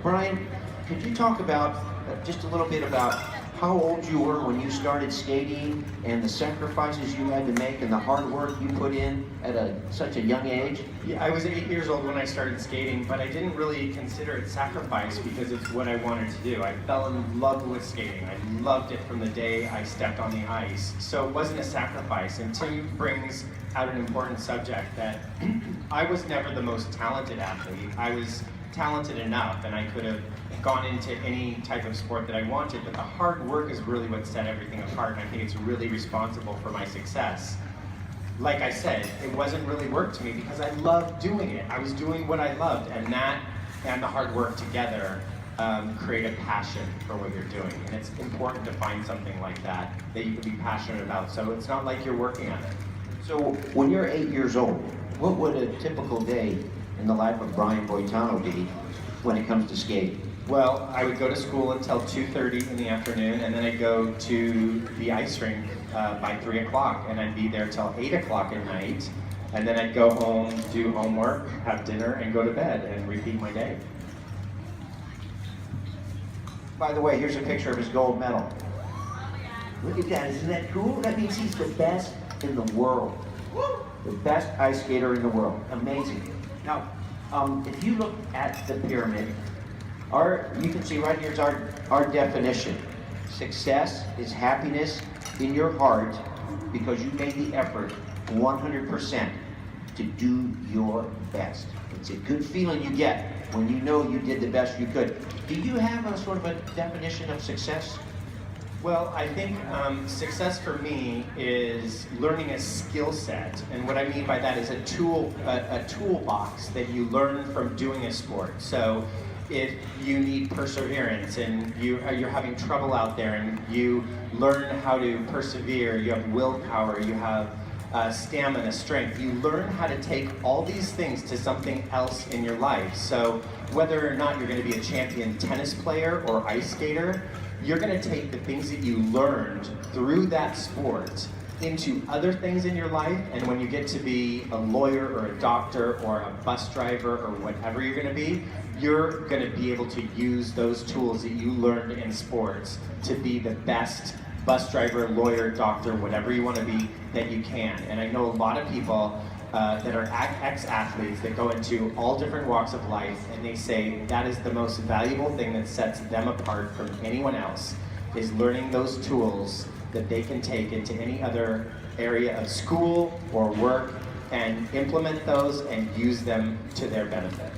Brian, could you talk about just a little bit about how old you were when you started skating and the sacrifices you had to make and the hard work you put in at such a young age? Yeah, I was 8 years old when I started skating, but I didn't really consider it sacrifice because it's what I wanted to do. I fell in love with skating. I loved it from the day I stepped on the ice. So it wasn't a sacrifice. And Tim brings out an important subject that I was never the most talented athlete. I was talented enough and I could have gone into any type of sport that I wanted, but the hard work is really what set everything apart, and I think it's really responsible for my success. Like I said, it wasn't really work to me because I loved doing it. I was doing what I loved, and that and the hard work together create a passion for what you're doing. And it's important to find something like that you can be passionate about, so it's not like you're working on it. So when you're 8 years old, what would a typical day in the life of Brian Boitano be when it comes to skating? Well, I would go to school until 2:30 in the afternoon, and then I'd go to the ice rink by 3 o'clock, and I'd be there till 8 o'clock at night, and then I'd go home, do homework, have dinner, and go to bed, and repeat my day. By the way, here's a picture of his gold medal. Look at that, isn't that cool? That means he's the best in the world. The best ice skater in the world. Amazing. Now, if you look at the pyramid, you can see right here is our definition. Success is happiness in your heart because you made the effort 100% to do your best. It's a good feeling you get when you know you did the best you could. Do you have a sort of a definition of success? Well, I think success for me is learning a skill set, and what I mean by that is a toolbox that you learn from doing a sport. So if you need perseverance and you're having trouble out there and you learn how to persevere, you have willpower, you have stamina, strength, you learn how to take all these things to something else in your life. So whether or not you're going to be a champion tennis player or ice skater, you're going to take the things that you learned through that sport into other things in your life, and when you get to be a lawyer or a doctor or a bus driver or whatever you're going to be, you're going to be able to use those tools that you learned in sports to be the best bus driver, lawyer, doctor, whatever you want to be that you can. And I know a lot of people that are ex-athletes that go into all different walks of life, and they say that is the most valuable thing that sets them apart from anyone else, is learning those tools that they can take into any other area of school or work and implement those and use them to their benefit.